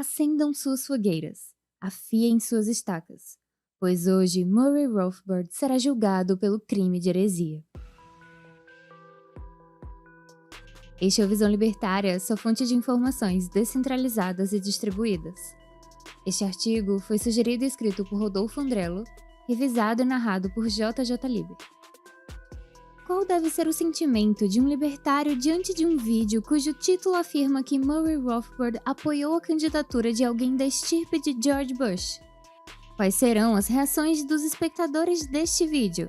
acendam suas fogueiras, afiem suas estacas, pois hoje Murray Rothbard será julgado pelo crime de heresia. Este é o Visão Libertária, sua fonte de informações descentralizadas e distribuídas. Este artigo foi sugerido e escrito por Rodolfo Andrello, revisado e narrado por JJ Liber. Qual deve ser o sentimento de um libertário diante de um vídeo cujo título afirma que Murray Rothbard apoiou a candidatura de alguém da estirpe de George Bush? Quais serão as reações dos espectadores deste vídeo?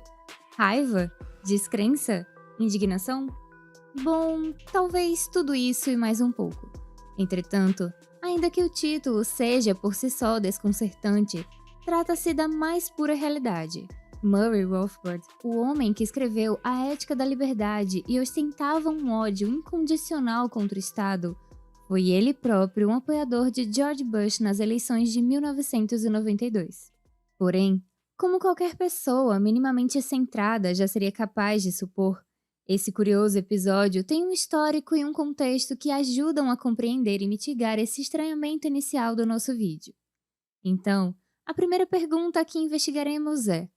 Raiva? Descrença? Indignação? Bom, talvez tudo isso e mais um pouco. Entretanto, ainda que o título seja por si só desconcertante, trata-se da mais pura realidade. Murray Rothbard, o homem que escreveu A Ética da Liberdade e ostentava um ódio incondicional contra o Estado, foi ele próprio um apoiador de George Bush nas eleições de 1992. Porém, como qualquer pessoa minimamente centrada já seria capaz de supor, esse curioso episódio tem um histórico e um contexto que ajudam a compreender e mitigar esse estranhamento inicial do nosso vídeo. Então, a primeira pergunta que investigaremos é: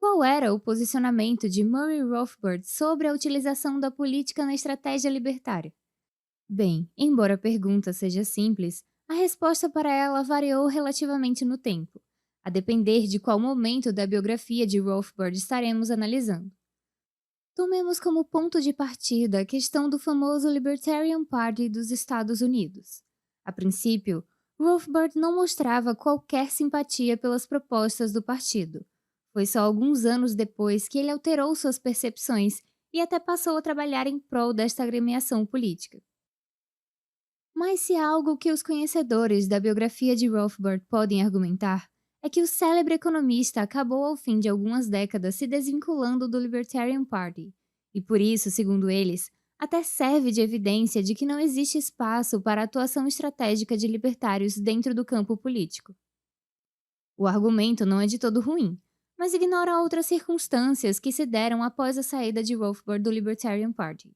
qual era o posicionamento de Murray Rothbard sobre a utilização da política na estratégia libertária? Bem, embora a pergunta seja simples, a resposta para ela variou relativamente no tempo, a depender de qual momento da biografia de Rothbard estaremos analisando. Tomemos como ponto de partida a questão do famoso Libertarian Party dos Estados Unidos. A princípio, Rothbard não mostrava qualquer simpatia pelas propostas do partido. Foi só alguns anos depois que ele alterou suas percepções e até passou a trabalhar em prol desta agremiação política. Mas se há algo que os conhecedores da biografia de Rothbard podem argumentar, é que o célebre economista acabou ao fim de algumas décadas se desvinculando do Libertarian Party, e por isso, segundo eles, até serve de evidência de que não existe espaço para a atuação estratégica de libertários dentro do campo político. O argumento não é de todo ruim, mas ignora outras circunstâncias que se deram após a saída de Rothbard do Libertarian Party.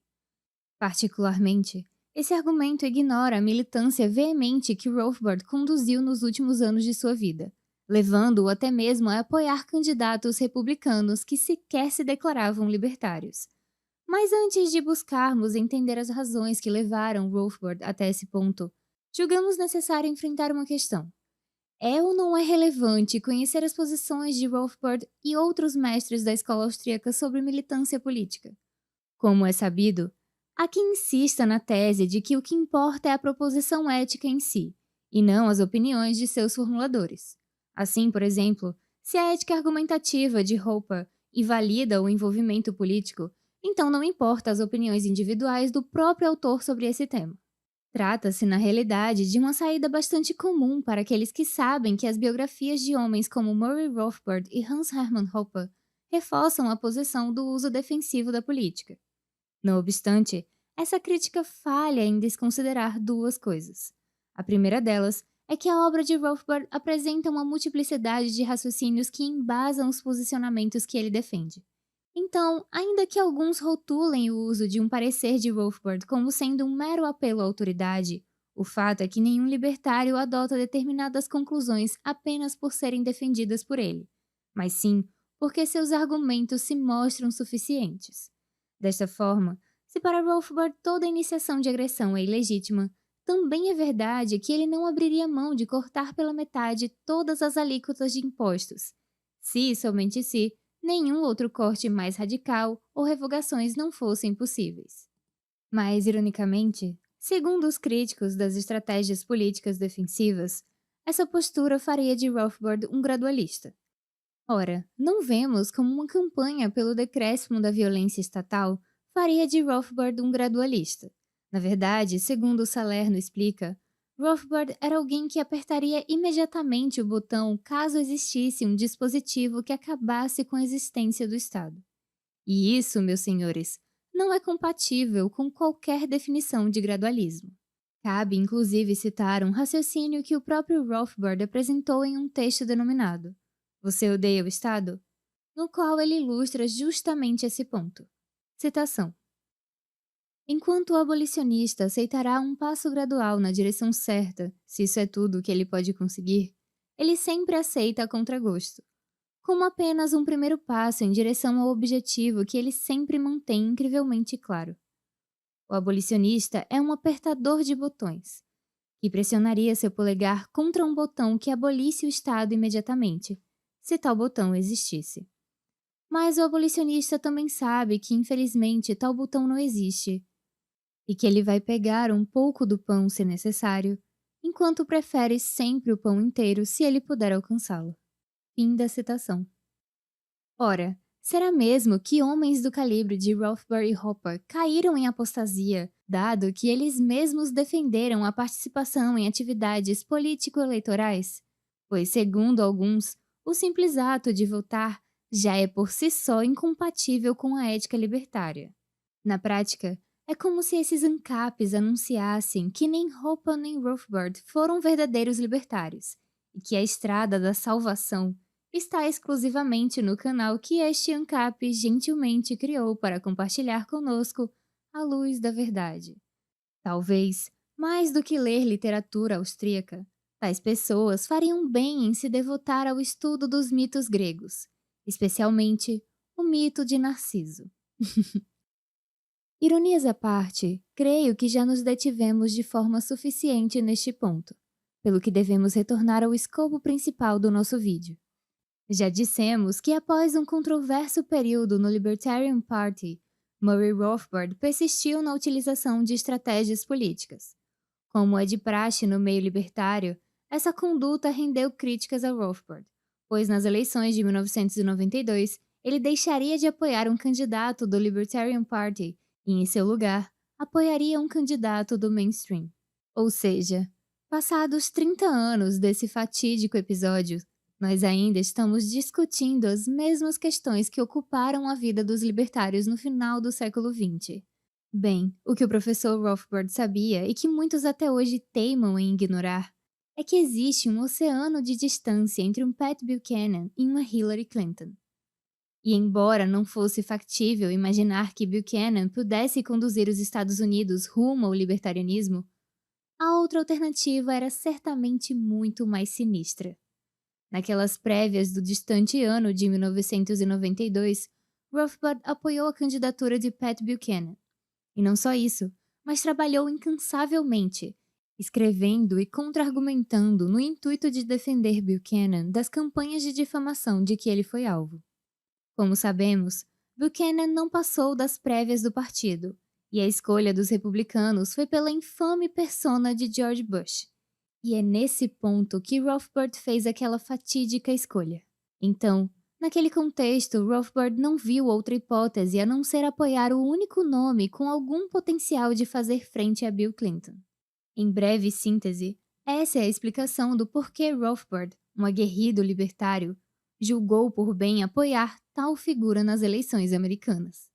Particularmente, esse argumento ignora a militância veemente que Rothbard conduziu nos últimos anos de sua vida, levando-o até mesmo a apoiar candidatos republicanos que sequer se declaravam libertários. Mas antes de buscarmos entender as razões que levaram Rothbard até esse ponto, julgamos necessário enfrentar uma questão. É ou não é relevante conhecer as posições de Rothbard e outros mestres da escola austríaca sobre militância política? Como é sabido, há quem insista na tese de que o que importa é a proposição ética em si, e não as opiniões de seus formuladores. Assim, por exemplo, se a ética argumentativa de Roper invalida o envolvimento político, então não importa as opiniões individuais do próprio autor sobre esse tema. Trata-se, na realidade, de uma saída bastante comum para aqueles que sabem que as biografias de homens como Murray Rothbard e Hans Hermann Hoppe reforçam a posição do uso defensivo da política. Não obstante, essa crítica falha em desconsiderar duas coisas. A primeira delas é que a obra de Rothbard apresenta uma multiplicidade de raciocínios que embasam os posicionamentos que ele defende. Então, ainda que alguns rotulem o uso de um parecer de Rothbard como sendo um mero apelo à autoridade, o fato é que nenhum libertário adota determinadas conclusões apenas por serem defendidas por ele, mas sim porque seus argumentos se mostram suficientes. Desta forma, se para Rothbard toda iniciação de agressão é ilegítima, também é verdade que ele não abriria mão de cortar pela metade todas as alíquotas de impostos, se e somente se nenhum outro corte mais radical ou revogações não fossem possíveis. Mais ironicamente, segundo os críticos das estratégias políticas defensivas, essa postura faria de Rothbard um gradualista. Ora, não vemos como uma campanha pelo decréscimo da violência estatal faria de Rothbard um gradualista. Na verdade, segundo Salerno explica, Rothbard era alguém que apertaria imediatamente o botão caso existisse um dispositivo que acabasse com a existência do Estado. E isso, meus senhores, não é compatível com qualquer definição de gradualismo. Cabe, inclusive, citar um raciocínio que o próprio Rothbard apresentou em um texto denominado Você odeia o Estado? No qual ele ilustra justamente esse ponto. Citação. Enquanto o abolicionista aceitará um passo gradual na direção certa, se isso é tudo que ele pode conseguir, ele sempre aceita a contragosto, como apenas um primeiro passo em direção ao objetivo que ele sempre mantém incrivelmente claro. O abolicionista é um apertador de botões, que pressionaria seu polegar contra um botão que abolisse o Estado imediatamente, se tal botão existisse. Mas o abolicionista também sabe que, infelizmente, tal botão não existe, e que ele vai pegar um pouco do pão se necessário, enquanto prefere sempre o pão inteiro se ele puder alcançá-lo. Fim da citação. Ora, será mesmo que homens do calibre de Rothbard e Hopper caíram em apostasia, dado que eles mesmos defenderam a participação em atividades político-eleitorais? Pois, segundo alguns, o simples ato de votar já é por si só incompatível com a ética libertária. Na prática, é como se esses ANCAPs anunciassem que nem Hopper nem Rothbard foram verdadeiros libertários, e que a estrada da salvação está exclusivamente no canal que este ANCAP gentilmente criou para compartilhar conosco a luz da verdade. Talvez, mais do que ler literatura austríaca, tais pessoas fariam bem em se devotar ao estudo dos mitos gregos, especialmente o mito de Narciso. Ironias à parte, creio que já nos detivemos de forma suficiente neste ponto, pelo que devemos retornar ao escopo principal do nosso vídeo. Já dissemos que após um controverso período no Libertarian Party, Murray Rothbard persistiu na utilização de estratégias políticas. Como é de praxe no meio libertário, essa conduta rendeu críticas a Rothbard, pois nas eleições de 1992 ele deixaria de apoiar um candidato do Libertarian Party e, em seu lugar, apoiaria um candidato do mainstream. Ou seja, passados 30 anos desse fatídico episódio, nós ainda estamos discutindo as mesmas questões que ocuparam a vida dos libertários no final do século XX. Bem, o que o professor Rothbard sabia e que muitos até hoje teimam em ignorar é que existe um oceano de distância entre um Pat Buchanan e uma Hillary Clinton. E embora não fosse factível imaginar que Buchanan pudesse conduzir os Estados Unidos rumo ao libertarianismo, a outra alternativa era certamente muito mais sinistra. Naquelas prévias do distante ano de 1992, Rothbard apoiou a candidatura de Pat Buchanan. E não só isso, mas trabalhou incansavelmente, escrevendo e contra-argumentando no intuito de defender Buchanan das campanhas de difamação de que ele foi alvo. Como sabemos, Buchanan não passou das prévias do partido, e a escolha dos republicanos foi pela infame persona de George Bush. E é nesse ponto que Rothbard fez aquela fatídica escolha. Então, naquele contexto, Rothbard não viu outra hipótese a não ser apoiar o único nome com algum potencial de fazer frente a Bill Clinton. Em breve síntese, essa é a explicação do porquê Rothbard, um aguerrido libertário, julgou por bem apoiar tal figura nas eleições americanas.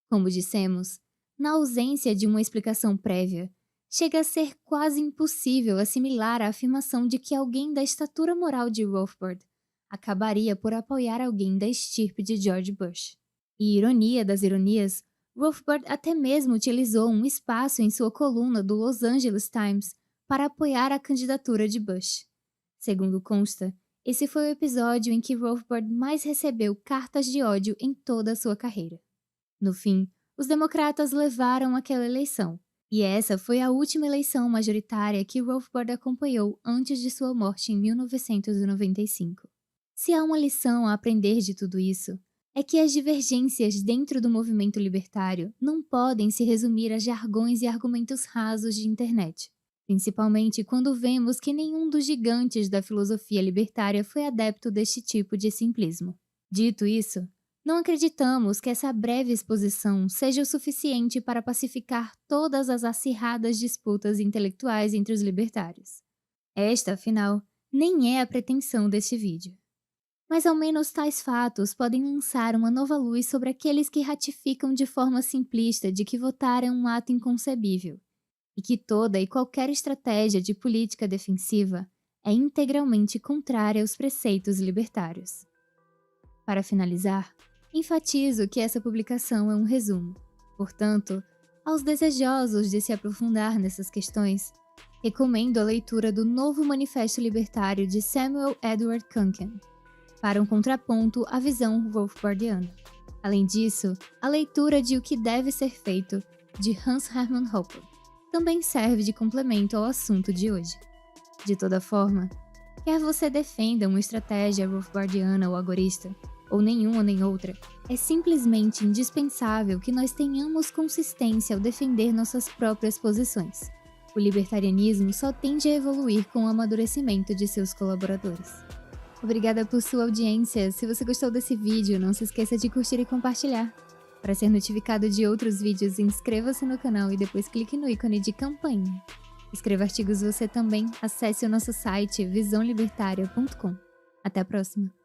Como dissemos, na ausência de uma explicação prévia, chega a ser quase impossível assimilar a afirmação de que alguém da estatura moral de Rothbard acabaria por apoiar alguém da estirpe de George Bush. E ironia das ironias, Rothbard até mesmo utilizou um espaço em sua coluna do Los Angeles Times para apoiar a candidatura de Bush. Segundo consta, esse foi o episódio em que Rothbard mais recebeu cartas de ódio em toda a sua carreira. No fim, os democratas levaram aquela eleição, e essa foi a última eleição majoritária que Rothbard acompanhou antes de sua morte em 1995. Se há uma lição a aprender de tudo isso, é que as divergências dentro do movimento libertário não podem se resumir a jargões e argumentos rasos de internet, principalmente quando vemos que nenhum dos gigantes da filosofia libertária foi adepto deste tipo de simplismo. Dito isso, não acreditamos que essa breve exposição seja o suficiente para pacificar todas as acirradas disputas intelectuais entre os libertários. Esta, afinal, nem é a pretensão deste vídeo. Mas ao menos tais fatos podem lançar uma nova luz sobre aqueles que ratificam de forma simplista de que votar é um ato inconcebível, e que toda e qualquer estratégia de política defensiva é integralmente contrária aos preceitos libertários. Para finalizar, enfatizo que essa publicação é um resumo. Portanto, Aos desejosos de se aprofundar nessas questões, recomendo a leitura do Novo Manifesto Libertário de Samuel Edward Kunken, para um contraponto à visão Rothbardiana. Além disso, a leitura de O que Deve Ser Feito, de Hans Hermann Hoppe, também serve de complemento ao assunto de hoje. De toda forma, quer você defenda uma estratégia Rothbardiana ou agorista, ou nenhuma nem outra, é simplesmente indispensável que nós tenhamos consistência ao defender nossas próprias posições. O libertarianismo só tende a evoluir com o amadurecimento de seus colaboradores. Obrigada por sua audiência. Se você gostou desse vídeo, não se esqueça de curtir e compartilhar. Para ser notificado de outros vídeos, inscreva-se no canal e depois clique no ícone de campainha. Escreva artigos você também, acesse o nosso site visãolibertaria.com. Até a próxima!